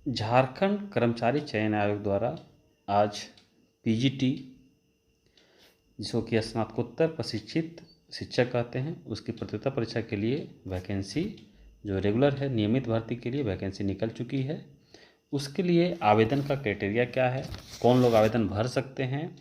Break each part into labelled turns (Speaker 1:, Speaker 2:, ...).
Speaker 1: झारखंड कर्मचारी चयन आयोग द्वारा आज पीजीटी, जिसको कि स्नातकोत्तर प्रशिक्षित शिक्षक कहते हैं, उसकी पात्रता परीक्षा के लिए वैकेंसी जो रेगुलर है, नियमित भर्ती के लिए वैकेंसी निकल चुकी है। उसके लिए आवेदन का क्राइटेरिया क्या है, कौन लोग आवेदन भर सकते हैं,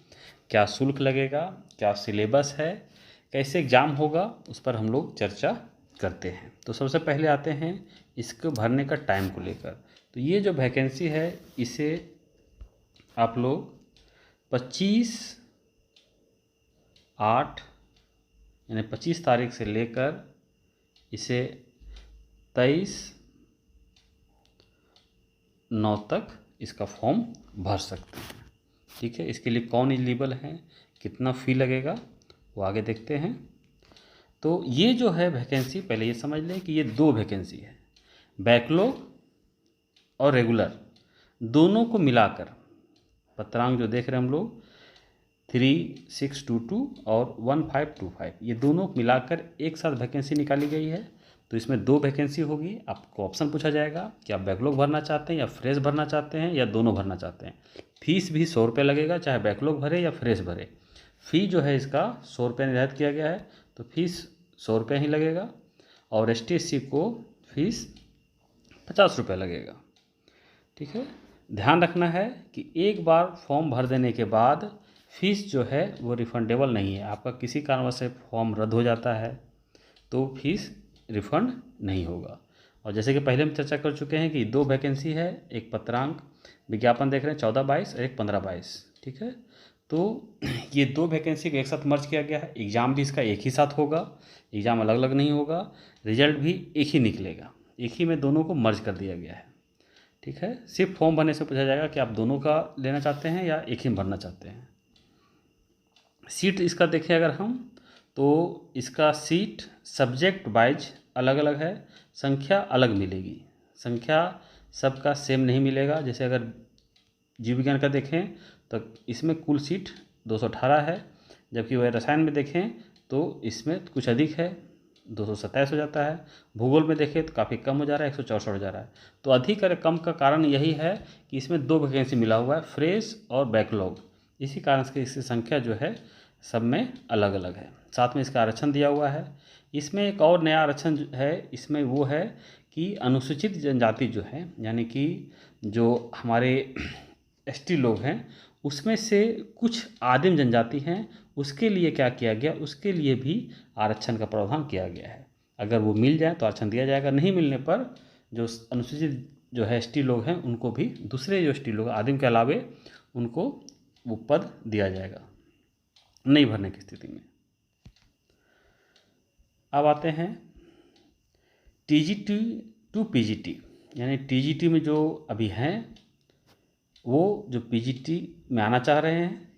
Speaker 1: क्या शुल्क लगेगा, क्या सिलेबस है, कैसे एग्ज़ाम होगा, उस पर हम लोग चर्चा करते हैं। तो सबसे पहले आते हैं इसको भरने का टाइम को लेकर। तो ये जो वैकेंसी है इसे आप लोग 25/8 यानी 25 तारीख से लेकर इसे 23/9 तक इसका फॉर्म भर सकते हैं। ठीक है, इसके लिए कौन एलिजिबल है, कितना फ़ी लगेगा, वो आगे देखते हैं। तो ये जो है वैकेंसी, पहले ये समझ लें कि ये 2 वैकेंसी है, बैकलॉग और रेगुलर दोनों को मिलाकर पत्रांक जो देख रहे हैं हम लोग 3622 और 1525, ये दोनों मिलाकर एक साथ वैकेंसी निकाली गई है। तो इसमें 2 वैकेंसी होगी। आपको ऑप्शन पूछा जाएगा कि आप बैकलॉग भरना चाहते हैं या फ्रेश भरना चाहते हैं या दोनों भरना चाहते हैं। फीस भी 100 रुपये लगेगा, चाहे बैकलॉग भरे या फ्रेश भरे। फ़ी जो है इसका 100 रुपये निर्धारित किया गया है, तो फीस 100 रुपये ही लगेगा। और ST/SC को फीस 50 रुपये लगेगा। ठीक है, ध्यान रखना है कि एक बार फॉर्म भर देने के बाद फीस जो है वो रिफंडेबल नहीं है। आपका किसी कारणवश से फॉर्म रद्द हो जाता है तो फीस रिफंड नहीं होगा। और जैसे कि पहले हम चर्चा कर चुके हैं कि 2 वैकेंसी है, एक पत्रांक विज्ञापन देख रहे हैं 14/22 और एक 15/22। ठीक है, तो ये 2 वैकेंसी को एक साथ मर्ज किया गया है। एग्ज़ाम भी इसका एक ही साथ होगा, एग्ज़ाम अलग अलग नहीं होगा, रिजल्ट भी एक ही निकलेगा, एक ही में दोनों को मर्ज कर दिया गया है। ठीक है, सिर्फ फॉर्म भरने से पूछा जाएगा कि आप दोनों का लेना चाहते हैं या एक ही में भरना चाहते हैं। सीट इसका देखें अगर हम, तो इसका सीट सब्जेक्ट वाइज अलग अलग है, संख्या अलग मिलेगी, संख्या सबका सेम नहीं मिलेगा। जैसे अगर जीव विज्ञान का देखें तो इसमें कुल सीट 218 है, जबकि वह रसायन में देखें तो इसमें कुछ अधिक है, 227 हो जाता है। भूगोल में देखें तो काफ़ी कम हो जा रहा है, 164 हो जा रहा है। तो अधिक और कम का कारण यही है कि इसमें 2 वैकेंसी मिला हुआ है, फ्रेश और बैकलॉग। इसी कारण से इसकी संख्या जो है सब में अलग अलग है। साथ में इसका आरक्षण दिया हुआ है। इसमें एक और नया आरक्षण है, इसमें वो है कि अनुसूचित जनजाति जो है, यानी कि जो हमारे ST लोग हैं, उसमें से कुछ आदिम जनजाति हैं, उसके लिए क्या किया गया, उसके लिए भी आरक्षण का प्रावधान किया गया है। अगर वो मिल जाए तो आरक्षण दिया जाएगा, नहीं मिलने पर जो अनुसूचित जो है ST लोग हैं उनको भी दूसरे जो ST लोग आदिम के अलावे उनको वो पद दिया जाएगा नहीं भरने की स्थिति में। अब आते हैं TGT टू PGT, यानी TGT में जो अभी हैं वो जो PGT में आना चाह रहे हैं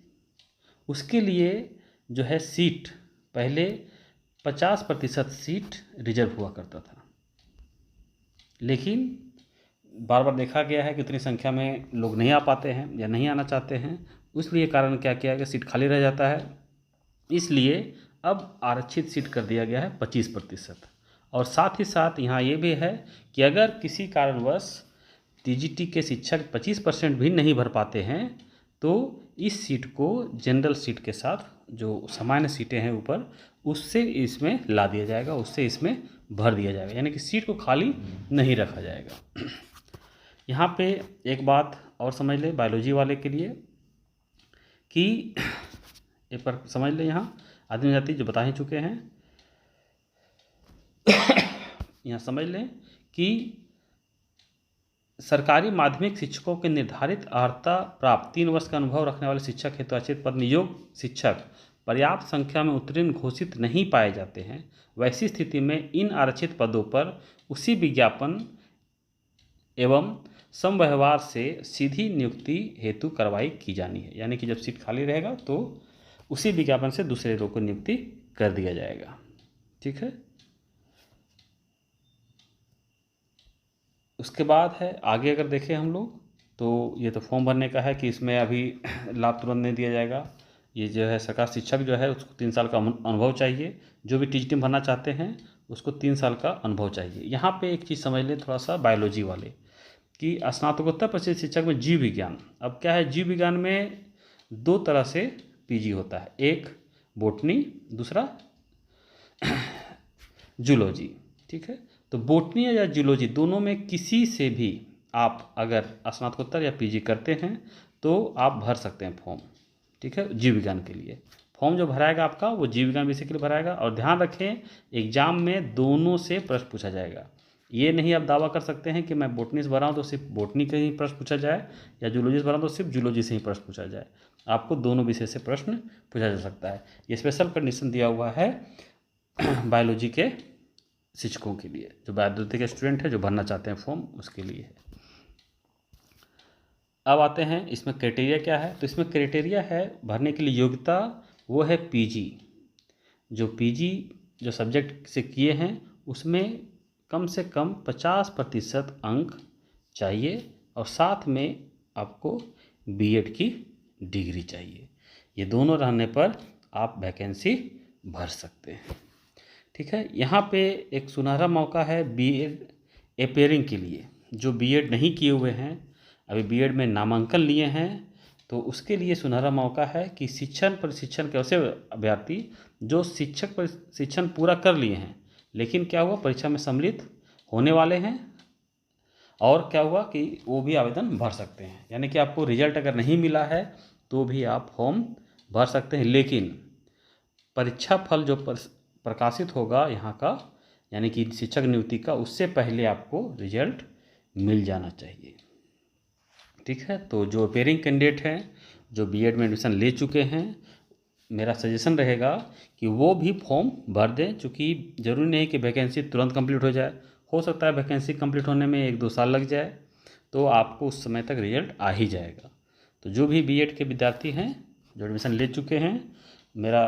Speaker 1: उसके लिए जो है सीट, पहले 50% सीट रिजर्व हुआ करता था, लेकिन बार बार देखा गया है कि उतनी संख्या में लोग नहीं आ पाते हैं या नहीं आना चाहते हैं, इसलिए कारण क्या किया गया, सीट खाली रह जाता है। इसलिए अब आरक्षित सीट कर दिया गया है 25%। और साथ ही साथ यहाँ ये भी है कि अगर किसी कारणवश TGT के शिक्षक 25% भी नहीं भर पाते हैं तो इस सीट को जनरल सीट के साथ जो सामान्य सीटें हैं ऊपर, उससे इसमें ला दिया जाएगा, उससे इसमें भर दिया जाएगा, यानी कि सीट को खाली नहीं रखा जाएगा। यहाँ पे एक बात और समझ लें बायोलॉजी वाले के लिए कि एक बार समझ लें, यहाँ आदिम जाति जो बता ही चुके हैं, यहाँ समझ लें कि सरकारी माध्यमिक शिक्षकों के निर्धारित अर्हता प्राप्त 3 वर्ष का अनुभव रखने वाले शिक्षक हेतु आरक्षित पद नियोग शिक्षक पर्याप्त संख्या में उत्तीर्ण घोषित नहीं पाए जाते हैं। वैसी स्थिति में इन आरक्षित पदों पर उसी विज्ञापन एवं समव्यवहार से सीधी नियुक्ति हेतु कार्रवाई की जानी है, यानी कि जब सीट खाली रहेगा तो उसी विज्ञापन से दूसरे लोग को नियुक्ति कर दिया जाएगा। ठीक है, उसके बाद है आगे अगर देखें हम लोग तो ये तो फॉर्म भरने का है कि इसमें अभी लाभ तुरंत नहीं दिया जाएगा। ये जो है सरकार शिक्षक जो है उसको 3 साल का अनुभव चाहिए, जो भी TGT भरना चाहते हैं उसको 3 साल का अनुभव चाहिए। यहाँ पे एक चीज़ समझ लें थोड़ा सा बायोलॉजी वाले, कि स्नातकोत्तर प्रशिक्षित शिक्षक में जीव विज्ञान। अब क्या है, जीव विज्ञान में दो तरह से पीजी होता है, एक बोटनी, दूसरा जूलॉजी। ठीक है, तो बोटनी या जूलॉजी दोनों में किसी से भी आप अगर स्नातकोत्तर या पीजी करते हैं तो आप भर सकते हैं फॉर्म। ठीक है, जीव विज्ञान के लिए फॉर्म जो भराएगा आपका वो जीव विज्ञान विषय के लिए भराएगा। और ध्यान रखें, एग्जाम में दोनों से प्रश्न पूछा जाएगा। ये नहीं आप दावा कर सकते हैं कि मैं बोटनी से भरा हूँ तो सिर्फ बोटनी का ही प्रश्न पूछा जाए, या जूलॉजी से भरा हूँ तो सिर्फ जूलॉजी से ही प्रश्न पूछा जाए। आपको दोनों विषय से प्रश्न पूछा जा सकता है। ये स्पेशल कंडीशन दिया हुआ है बायोलॉजी के शिक्षकों के लिए, जो बायोलॉजी के स्टूडेंट है जो भरना चाहते हैं फॉर्म, उसके लिए है। अब आते हैं इसमें क्राइटेरिया क्या है। तो इसमें क्राइटेरिया है भरने के लिए योग्यता, वो है पीजी। जो पीजी जो सब्जेक्ट से किए हैं उसमें कम से कम 50% अंक चाहिए, और साथ में आपको बीएड की डिग्री चाहिए। ये दोनों रहने पर आप वैकेंसी भर सकते हैं। ठीक है, यहाँ पे एक सुनहरा मौका है बीएड अपेयरिंग के लिए। जो बीएड नहीं किए हुए हैं, अभी बीएड में नामांकन लिए हैं, तो उसके लिए सुनहरा मौका है कि शिक्षण प्रशिक्षण के ऐसे अभ्यर्थी जो शिक्षक प्रशिक्षण पूरा कर लिए हैं लेकिन क्या हुआ परीक्षा में सम्मिलित होने वाले हैं, और क्या हुआ कि वो भी आवेदन भर सकते हैं। यानी कि आपको रिजल्ट अगर नहीं मिला है तो भी आप फॉर्म भर सकते हैं, लेकिन परीक्षा फल जो प्रकाशित होगा यहाँ का, यानी कि शिक्षक नियुक्ति का, उससे पहले आपको रिजल्ट मिल जाना चाहिए। ठीक है, तो जो अपेयरिंग कैंडिडेट हैं जो बीएड में एडमिशन ले चुके हैं, मेरा सजेशन रहेगा कि वो भी फॉर्म भर दें, चूँकि ज़रूरी नहीं कि वैकेंसी तुरंत कंप्लीट हो जाए। हो सकता है वैकेंसी कंप्लीट होने में 1-2 साल लग जाए, तो आपको उस समय तक रिजल्ट आ ही जाएगा। तो जो भी बीएड के विद्यार्थी हैं जो एडमिशन ले चुके हैं, मेरा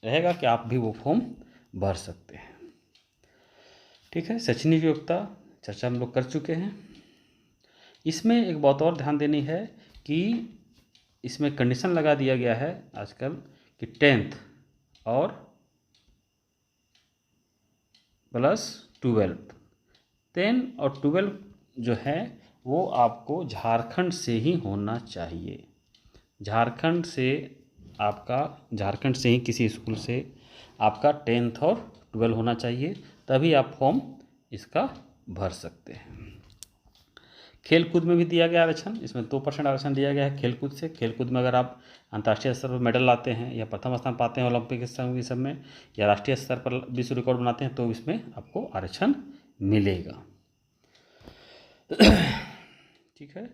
Speaker 1: रहेगा कि आप भी वो फॉर्म भर सकते हैं। ठीक है, शैक्षणिक योग्यता चर्चा हम लोग कर चुके हैं। इसमें एक बात और ध्यान देनी है कि इसमें कंडीशन लगा दिया गया है आजकल कि 10th और +12। 10 और 12 जो है वो आपको झारखंड से ही होना चाहिए। झारखंड से ही किसी स्कूल से आपका 10th और 12 होना चाहिए, तभी आप फॉर्म इसका भर सकते हैं। खेलकूद में भी दिया गया आरक्षण, इसमें 2% आरक्षण दिया गया है खेलकूद से। खेलकूद में अगर आप अंतर्राष्ट्रीय स्तर पर मेडल लाते हैं या प्रथम स्थान पाते हैं ओलंपिक सब में, या राष्ट्रीय स्तर पर विश्व रिकॉर्ड बनाते हैं, तो इसमें आपको आरक्षण मिलेगा। ठीक है,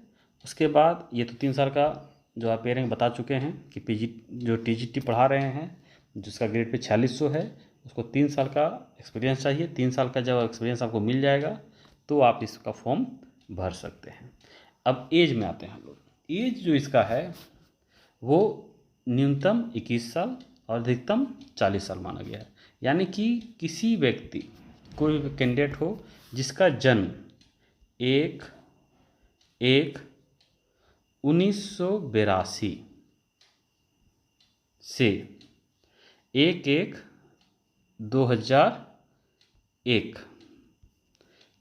Speaker 1: उसके बाद ये तो 3 साल का जो आप पेयरिंग बता चुके हैं कि पीजी जो टीजीटी पढ़ा रहे हैं जिसका ग्रेड पे 4600 है, उसको 3 साल का एक्सपीरियंस चाहिए। 3 साल का जब एक्सपीरियंस आपको मिल जाएगा तो आप इसका फॉर्म भर सकते हैं। अब एज में आते हैं हम लोग। एज जो इसका है वो न्यूनतम 21 साल और अधिकतम 40 साल माना गया है। यानी कि किसी व्यक्ति, कोई भी कैंडिडेट हो जिसका जन्म 1/1/1982 से 1/1/2001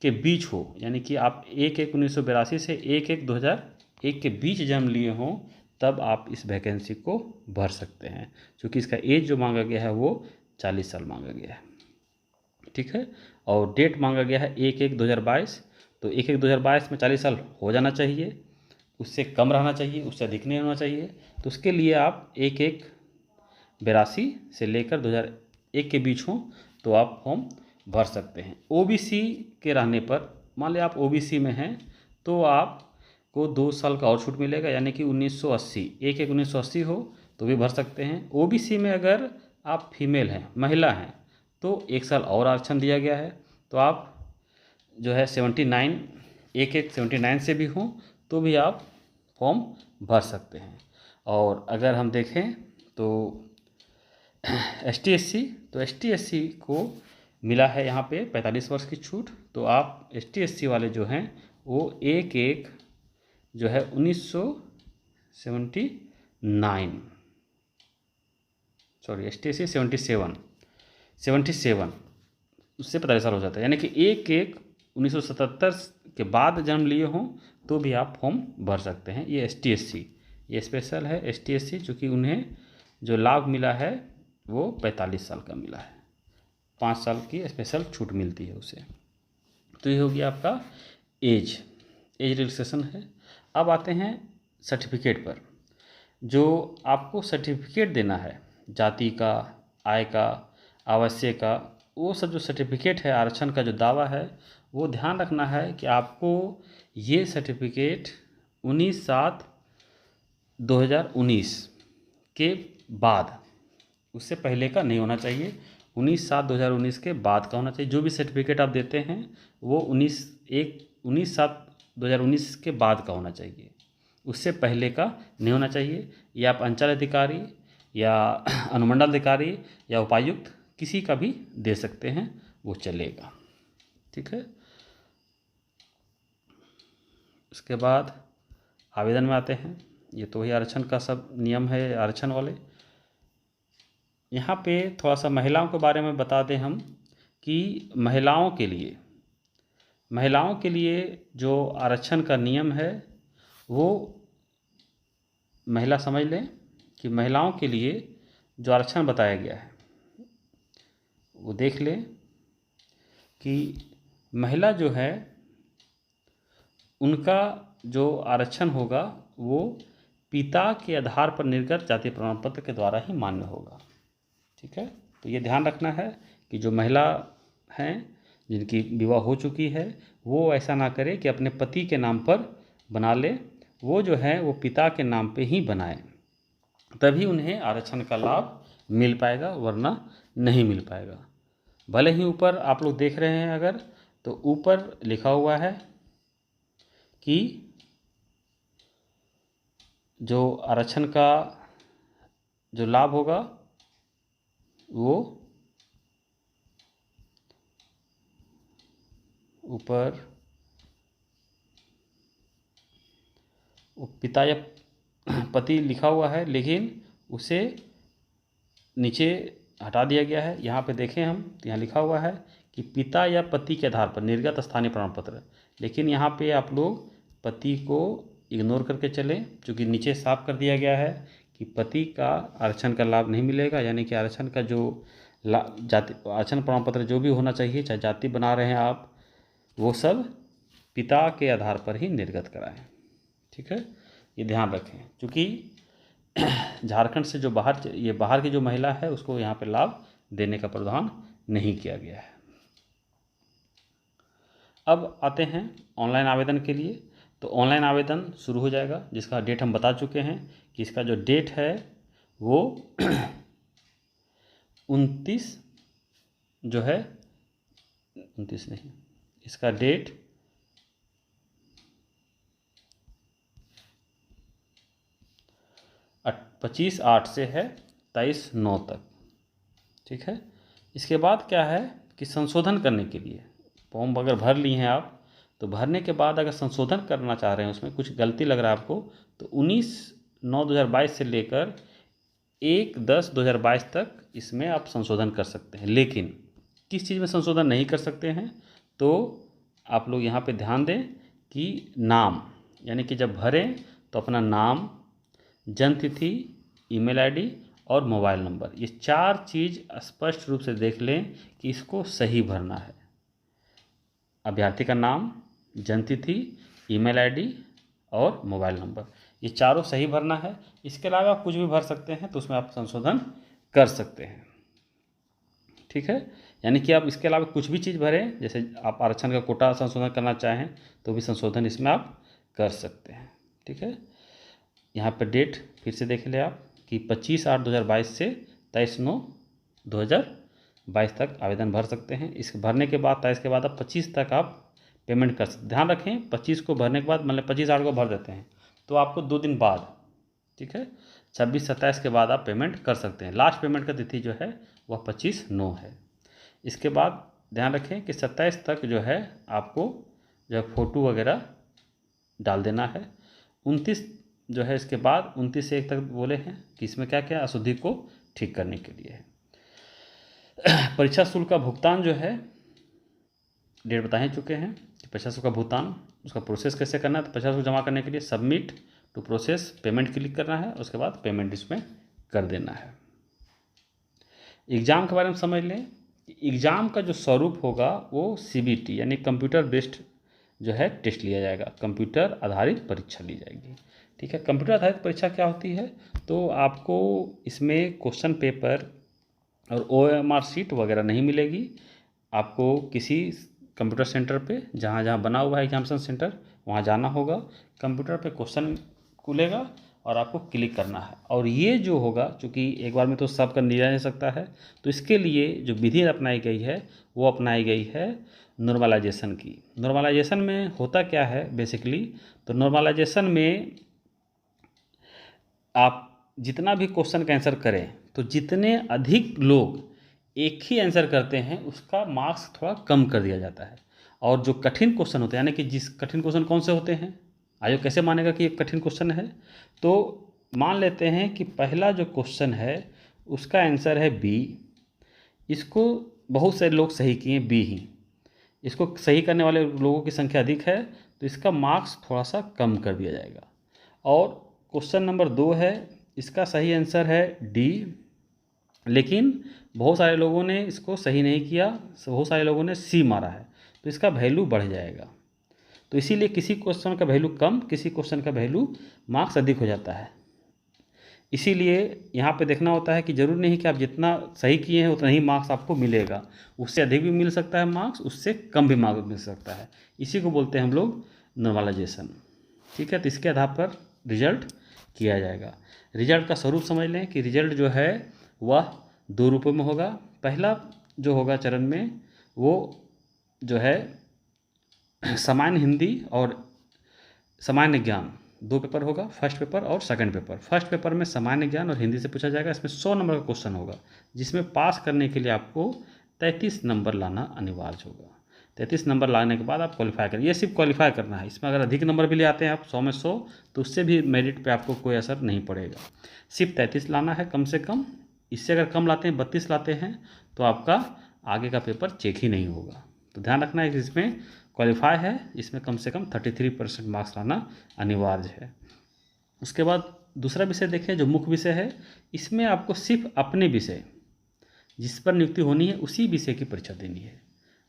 Speaker 1: के बीच हो, यानी कि आप 1/1/1982 से 1/1/2001 के बीच जन्म लिए हों, तब आप इस वैकेंसी को भर सकते हैं। क्योंकि इसका एज जो मांगा गया है वो 40 साल मांगा गया है। ठीक है, और डेट मांगा गया है 1/1/2022। तो 1/1/2022 में 40 साल हो जाना चाहिए, उससे कम रहना चाहिए, उससे अधिक नहीं होना चाहिए। तो उसके लिए आप 1/1/82 से लेकर 2001 के बीच हों तो आप फॉर्म भर सकते हैं। ओबीसी के रहने पर, मान लिया आप ओबीसी में हैं, तो आपको 2 साल का और छूट मिलेगा, यानी कि 1980 1/1/1980 हो तो भी भर सकते हैं। ओबीसी में अगर आप फीमेल हैं, महिला हैं, तो 1 साल और आरक्षण दिया गया है, तो आप जो है 79 1/1/79 से भी हों तो भी आप फॉर्म भर सकते हैं। और अगर हम देखें तो ST/SC, तो ST/SC को मिला है यहाँ पे 45 वर्ष की छूट। तो आप ST/SC वाले जो हैं वो 1/1 जो है 1979, सॉरी ST/SC 77 उससे 45 साल हो जाता है, यानी कि 1/1/1977 के बाद जन्म लिए हों तो भी आप फॉर्म भर सकते हैं। ये ST/SC, ये स्पेशल है ST/SC, चूँकि उन्हें जो लाभ मिला है वो 45 साल का मिला है, 5 साल की स्पेशल छूट मिलती है उसे। तो ये हो गया आपका एज रिलैक्सेशन है। अब आते हैं सर्टिफिकेट पर। जो आपको सर्टिफिकेट देना है जाति का, आय का, आवासीय का, वो सब जो सर्टिफिकेट है आरक्षण का जो दावा है, वो ध्यान रखना है कि आपको ये सर्टिफिकेट 19/7/2019 के बाद, उससे पहले का नहीं होना चाहिए। 19/7/2019 के बाद का होना चाहिए। जो भी सर्टिफिकेट आप देते हैं वो 19/7/2019 के बाद का होना चाहिए, उससे पहले का नहीं होना चाहिए। या आप अंचल अधिकारी या अनुमंडल अधिकारी या उपायुक्त किसी का भी दे सकते हैं, वो चलेगा। ठीक है। उसके बाद आवेदन में आते हैं। ये तो वही आरक्षण का सब नियम है आरक्षण वाले। यहाँ पे थोड़ा सा महिलाओं के बारे में बता दें हम कि महिलाओं के लिए जो आरक्षण का नियम है वो महिला समझ लें कि महिलाओं के लिए जो आरक्षण बताया गया है वो देख लें कि महिला जो है उनका जो आरक्षण होगा वो पिता के आधार पर निर्गत जाति प्रमाण पत्र के द्वारा ही मान्य होगा। ठीक है। तो ये ध्यान रखना है कि जो महिला हैं जिनकी विवाह हो चुकी है वो ऐसा ना करे कि अपने पति के नाम पर बना ले, वो जो है वो पिता के नाम पे ही बनाए, तभी उन्हें आरक्षण का लाभ मिल पाएगा, वरना नहीं मिल पाएगा। भले ही ऊपर आप लोग देख रहे हैं अगर, तो ऊपर लिखा हुआ है कि जो आरक्षण का जो लाभ होगा वो ऊपर पिता या पति लिखा हुआ है, लेकिन उसे नीचे हटा दिया गया है। यहाँ पे देखें हम, तो यहाँ लिखा हुआ है कि पिता या पति के आधार पर निर्गत स्थानीय प्रमाण पत्र, लेकिन यहाँ पे आप लोग पति को इग्नोर करके चलें, क्योंकि नीचे साफ कर दिया गया है कि पति का आरक्षण का लाभ नहीं मिलेगा। यानी कि आरक्षण का जो जाति आरक्षण प्रमाण पत्र जो भी होना चाहिए, चाहे जाति बना रहे हैं आप, वो सब पिता के आधार पर ही निर्गत कराएं। ठीक है, ये ध्यान रखें, क्योंकि झारखंड से जो बाहर की जो महिला है उसको यहाँ पे लाभ देने का प्रावधान नहीं किया गया है। अब आते हैं ऑनलाइन आवेदन के लिए। तो ऑनलाइन आवेदन शुरू हो जाएगा, जिसका डेट हम बता चुके हैं कि इसका जो डेट है वो 29 जो है 29 नहीं, इसका डेट 25/8 से है 23/9 तक। ठीक है। इसके बाद क्या है कि संशोधन करने के लिए फॉर्म अगर भर लिए हैं आप, तो भरने के बाद अगर संशोधन करना चाह रहे हैं, उसमें कुछ गलती लग रहा है आपको, तो 19/9/2022 से लेकर 1/10/2022 तक इसमें आप संशोधन कर सकते हैं। लेकिन किस चीज़ में संशोधन नहीं कर सकते हैं, तो आप लोग यहाँ पे ध्यान दें कि नाम, यानी कि जब भरें तो अपना नाम, जन्म तिथि, ईमेल आईडी और मोबाइल नंबर, ये 4 चीज़ स्पष्ट रूप से देख लें कि इसको सही भरना है। अभ्यर्थी का नाम, जन्म तिथि, ईमेल आईडी और मोबाइल नंबर, ये चारों सही भरना है। इसके अलावा आप कुछ भी भर सकते हैं, तो उसमें आप संशोधन कर सकते हैं। ठीक है। यानी कि आप इसके अलावा कुछ भी चीज़ भरें, जैसे आप आरक्षण का कोटा संशोधन करना चाहें तो भी संशोधन इसमें आप कर सकते हैं। ठीक है। यहाँ पर डेट फिर से देख लें आप कि 25/8/2022 से 23/9/2022 तक आवेदन भर सकते हैं। इस भरने के बाद 23 के बाद आप 25 तक आप पेमेंट कर सकते। ध्यान रखें 25 को भरने के बाद, मतलब 25/8 को भर देते हैं तो आपको 2 दिन बाद, ठीक है, 26/27 के बाद आप पेमेंट कर सकते हैं। लास्ट पेमेंट का तिथि जो है वह 25/9 है। इसके बाद ध्यान रखें कि 27 तक जो है आपको जो फ़ोटो वगैरह डाल देना है। 29 जो है इसके बाद 29 से 1 तक बोले हैं कि इसमें क्या क्या अशुद्धि को ठीक करने के लिए है। परीक्षा शुल्क का भुगतान जो है डेट बता ही चुके हैं 50 का भुगतान, उसका प्रोसेस कैसे करना है। तो 50 जमा करने के लिए submit to process payment click करना है, उसके बाद पेमेंट इसमें कर देना है। एग्ज़ाम के बारे में समझ लें। एग्ज़ाम का जो स्वरूप होगा वो CBT यानी कंप्यूटर बेस्ड जो है टेस्ट लिया जाएगा, कंप्यूटर आधारित परीक्षा ली जाएगी। ठीक है, कंप्यूटर आधारित परीक्षा क्या होती है, तो आपको इसमें क्वेश्चन पेपर और OMR शीट वगैरह नहीं मिलेगी। आपको किसी कंप्यूटर सेंटर पे जहाँ जहाँ बना हुआ है एग्जामिनेशन सेंटर वहाँ जाना होगा, कंप्यूटर पे क्वेश्चन खुलेगा और आपको क्लिक करना है। और ये जो होगा, चूँकि एक बार में तो सब कर दिया नहीं सकता है, तो इसके लिए जो विधि अपनाई गई है वो अपनाई गई है नॉर्मलाइजेशन की। नॉर्मलाइजेशन में होता क्या है बेसिकली, तो नॉर्मलाइजेशन में आप जितना भी क्वेश्चन का आंसर करें तो जितने अधिक लोग एक ही आंसर करते हैं उसका मार्क्स थोड़ा कम कर दिया जाता है। और जो कठिन क्वेश्चन होते हैं, यानी कि जिस कठिन क्वेश्चन कौन से होते हैं, आयोग कैसे मानेगा कि ये कठिन क्वेश्चन है, तो मान लेते हैं कि पहला जो क्वेश्चन है उसका आंसर है बी, इसको बहुत सारे लोग सही किए बी ही, इसको सही करने वाले लोगों की संख्या अधिक है तो इसका मार्क्स थोड़ा सा कम कर दिया जाएगा। और क्वेश्चन नंबर 2 है, इसका सही आंसर है डी, लेकिन बहुत सारे लोगों ने इसको सही नहीं किया, बहुत सारे लोगों ने सी मारा है, तो इसका वैल्यू बढ़ जाएगा। तो इसीलिए किसी क्वेश्चन का वैल्यू कम, किसी क्वेश्चन का वैल्यू मार्क्स अधिक हो जाता है। इसीलिए यहाँ पे देखना होता है कि ज़रूरी नहीं कि आप जितना सही किए हैं उतना ही मार्क्स आपको मिलेगा, उससे अधिक भी मिल सकता है मार्क्स, उससे कम भी मार्क्स मिल सकता है। इसी को बोलते हैं हम लोग नॉर्मलाइजेशन। ठीक है, तो इसके आधार पर रिजल्ट किया जाएगा। रिजल्ट का स्वरूप समझ लें कि रिजल्ट जो है वह 2 रूपों में होगा। पहला जो होगा चरण में वो जो है सामान्य हिंदी और सामान्य ज्ञान 2 पेपर होगा, फर्स्ट पेपर और सेकंड पेपर। फर्स्ट पेपर में सामान्य ज्ञान और हिंदी से पूछा जाएगा, इसमें 100 नंबर का क्वेश्चन होगा, जिसमें पास करने के लिए आपको 33 नंबर लाना अनिवार्य होगा। 33 नंबर लाने के बाद आप क्वालिफाई करें, ये सिर्फ क्वालिफाई करना है। इसमें अगर अधिक नंबर भी ले आते हैं आप 100 में 100 तो उससे भी मेरिट पे आपको कोई असर नहीं पड़ेगा। सिर्फ 33 लाना है कम से कम, इससे अगर कम लाते हैं 32 लाते हैं तो आपका आगे का पेपर चेक ही नहीं होगा। तो ध्यान रखना है कि इसमें क्वालिफाई है, इसमें कम से कम 33% मार्क्स लाना अनिवार्य है। उसके बाद दूसरा विषय देखें जो मुख्य विषय है, इसमें आपको सिर्फ अपने विषय जिस पर नियुक्ति होनी है उसी विषय की परीक्षा देनी है।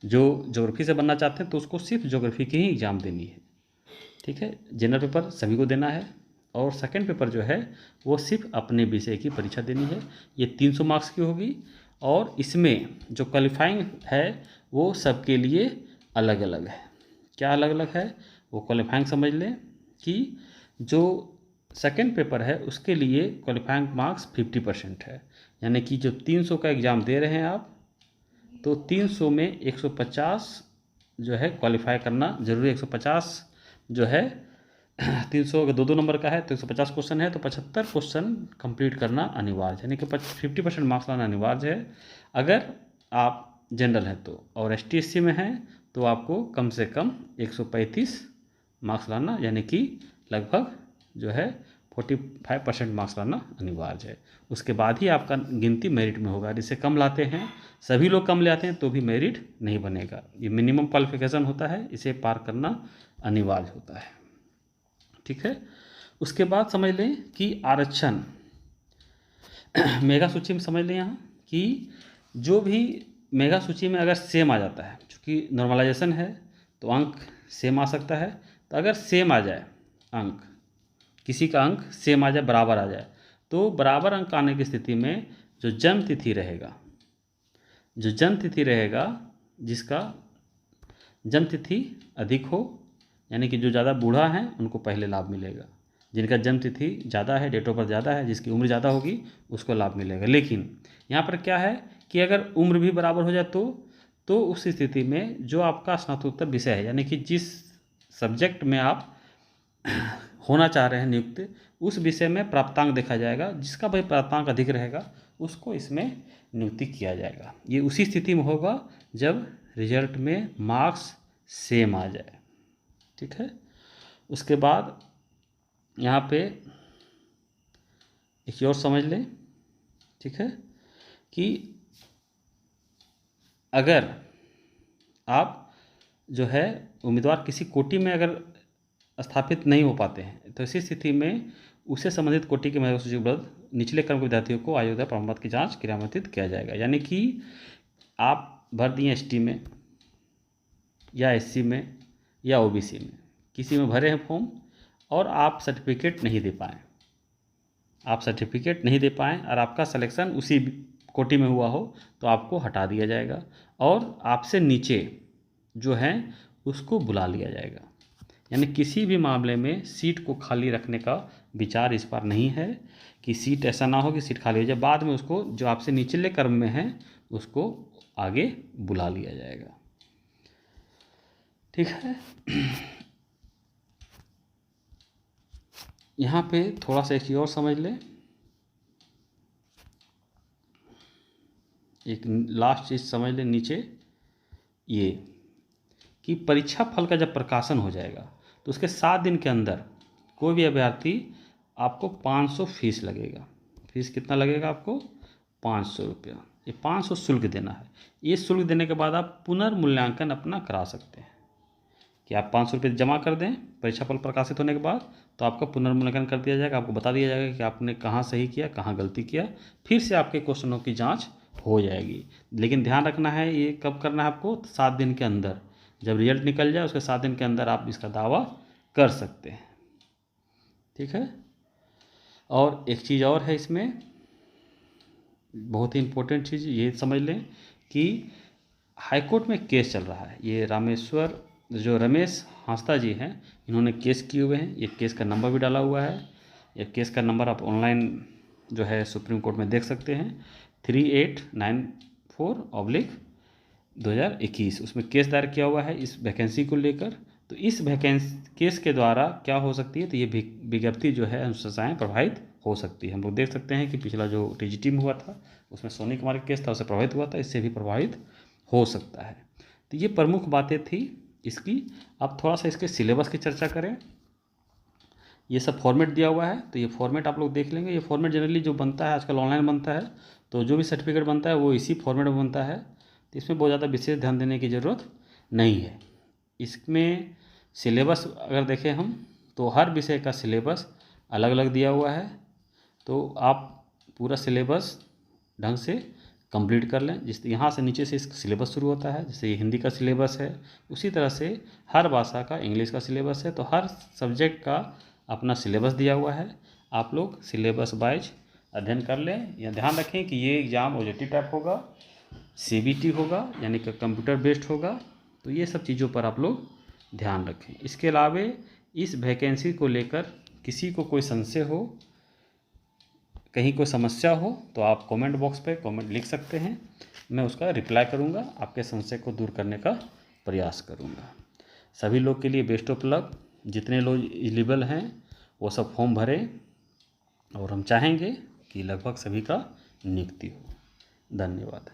Speaker 1: जो ज्योग्राफी से बनना चाहते हैं तो उसको सिर्फ ज्योग्राफी की ही एग्ज़ाम देनी है। ठीक है, जनरल पेपर सभी को देना है और सेकंड पेपर जो है वो सिर्फ अपने विषय की परीक्षा देनी है। ये 300 मार्क्स की होगी और इसमें जो क्वालिफाइंग है वो सबके लिए अलग अलग है। क्या अलग अलग है वो क्वालिफाइंग समझ लें कि जो सेकंड पेपर है उसके लिए क्वालिफाइंग मार्क्स 50% है, यानी कि जो 300 का एग्ज़ाम दे रहे हैं आप तो 300 में 150 जो है क्वालिफाई करना जरूरी है। 150 जो है 300 अगर 2-2 नंबर का है तो 150 क्वेश्चन है तो 75 क्वेश्चन कंप्लीट करना अनिवार्य है, यानी कि 50% मार्क्स लाना अनिवार्य है अगर आप जनरल हैं तो। और ST/SC में हैं तो आपको कम से कम 135 मार्क्स लाना, यानी कि लगभग जो है 45% मार्क्स लाना अनिवार्य है। उसके बाद ही आपका गिनती मेरिट में होगा। जिससे कम लाते हैं, सभी लोग कम ले आते हैं तो भी मेरिट नहीं बनेगा। ये मिनिमम क्वालिफिकेशन होता है, इसे पार करना अनिवार्य होता है। ठीक है, उसके बाद समझ लें कि आरक्षण मेगा सूची में समझ लें यहाँ कि जो भी मेगा सूची में अगर सेम आ जाता है, चूँकि नॉर्मलाइजेशन है तो अंक सेम आ सकता है, तो अगर सेम आ जाए अंक, किसी का अंक सेम आ जाए, बराबर आ जाए, तो बराबर अंक आने की स्थिति में जो जन्म तिथि रहेगा, जिसका जन्म तिथि अधिक हो, यानी कि जो ज़्यादा बूढ़ा है उनको पहले लाभ मिलेगा, जिनका जन्म तिथि ज़्यादा है, डेट ऑफ बर्थ ज़्यादा है, जिसकी उम्र ज़्यादा होगी उसको लाभ मिलेगा। लेकिन यहाँ पर क्या है कि अगर उम्र भी बराबर हो जाए तो उस स्थिति में जो आपका स्नातकोत्तर विषय है, यानी कि जिस सब्जेक्ट में आप होना चाह रहे हैं नियुक्त, उस विषय में प्राप्तांक देखा जाएगा, जिसका भाई प्राप्तांक अधिक रहेगा उसको इसमें नियुक्ति किया जाएगा। ये उसी स्थिति में होगा जब रिजल्ट में मार्क्स सेम आ जाए। ठीक है, उसके बाद यहाँ पे एक और समझ लें, ठीक है, कि अगर आप जो है उम्मीदवार किसी कोटि में अगर स्थापित नहीं हो पाते हैं तो इसी स्थिति में उससे संबंधित कोटि के मेधावी सूची उपलब्ध निचले क्रम के विद्यार्थियों को आयोध्या प्रमाण पत्र की जांच क्रियान्वित किया जाएगा। यानी कि आप भर दिए एसटी में या एससी में या ओबीसी में, किसी में भरे हैं फॉर्म और आप सर्टिफिकेट नहीं दे पाए, और आपका सिलेक्शन उसी कोटि में हुआ हो तो आपको हटा दिया जाएगा और आपसे नीचे जो है उसको बुला लिया जाएगा। यानी किसी भी मामले में सीट को खाली रखने का विचार इस बार नहीं है कि सीट ऐसा ना हो कि सीट खाली हो जाए, बाद में उसको जो आपसे निचले क्रम में है उसको आगे बुला लिया जाएगा। ठीक है। यहाँ पे थोड़ा सा एक चीज़ और समझ लें, एक लास्ट चीज़ समझ लें नीचे ये कि परीक्षा फल का जब प्रकाशन हो जाएगा तो उसके 7 दिन के अंदर कोई भी अभ्यर्थी आपको 500 फीस लगेगा। फीस कितना लगेगा आपको? 500 रुपया। ये 500 शुल्क देना है। ये शुल्क देने के बाद आप पुनर्मूल्यांकन अपना करा सकते हैं कि आप 500 रुपये जमा कर दें परीक्षा फल प्रकाशित होने के बाद, तो आपका पुनर्मूल्यांकन कर दिया जाएगा। आपको बता दिया जाएगा कि आपने कहाँ सही किया, कहाँ गलती किया, फिर से आपके क्वेश्चनों की जाँच हो जाएगी। लेकिन ध्यान रखना है ये कब करना है आपको? 7 दिन के अंदर। जब रिजल्ट निकल जाए उसके 7 दिन के अंदर आप इसका दावा कर सकते हैं। ठीक है। और एक चीज़ और है इसमें, बहुत ही इम्पोर्टेंट चीज़ ये समझ लें कि हाईकोर्ट में केस चल रहा है। ये रमेश हांसदा जी हैं, इन्होंने केस किए हुए हैं। ये केस का नंबर भी डाला हुआ है। ये केस का नंबर आप ऑनलाइन जो है सुप्रीम कोर्ट में देख सकते हैं, 3894/2021। उसमें केस दायर किया हुआ है इस वैकेंसी को लेकर। तो इस केस के द्वारा क्या हो सकती है, तो ये विज्ञप्ति जो है अनुशंसाएँ प्रभावित हो सकती है। हम लोग देख सकते हैं कि पिछला जो टीजीटी में हुआ था उसमें सोनी कुमार का केस था, उससे प्रभावित हुआ था, इससे भी प्रभावित हो सकता है। तो ये प्रमुख बातें थी इसकी। अब थोड़ा सा इसके सिलेबस की चर्चा करें। ये सब फॉर्मेट दिया हुआ है, तो ये फॉर्मेट आप लोग देख लेंगे। ये फॉर्मेट जनरली जो बनता है आजकल ऑनलाइन बनता है, तो जो भी सर्टिफिकेट बनता है वो इसी फॉर्मेट में बनता है। तो इसमें बहुत ज़्यादा विशेष ध्यान देने की ज़रूरत नहीं है। इसमें सिलेबस अगर देखें हम तो हर विषय का सिलेबस अलग अलग दिया हुआ है, तो आप पूरा सिलेबस ढंग से कंप्लीट कर लें। जिस यहाँ से नीचे से इसका सिलेबस शुरू होता है, जैसे ये हिंदी का सिलेबस है, उसी तरह से हर भाषा का इंग्लिश का सिलेबस है। तो हर सब्जेक्ट का अपना सिलेबस दिया हुआ है। आप लोग सिलेबस वाइज अध्ययन कर लें। यह ध्यान रखें कि ये एग्ज़ाम ऑब्जेक्टिव टाइप होगा, सीबीटी होगा, यानी कि कंप्यूटर बेस्ड होगा। तो ये सब चीज़ों पर आप लोग ध्यान रखें। इसके अलावा इस वैकेंसी को लेकर किसी को कोई संशय हो, कहीं कोई समस्या हो, तो आप कमेंट बॉक्स पे कमेंट लिख सकते हैं। मैं उसका रिप्लाई करूंगा, आपके संशय को दूर करने का प्रयास करूंगा। सभी लोग के लिए बेस्ट ऑफ लक। जितने लोग एलिजिबल हैं वो सब फॉर्म भरें और हम चाहेंगे कि लगभग सभी का नियुक्ति हो। धन्यवाद।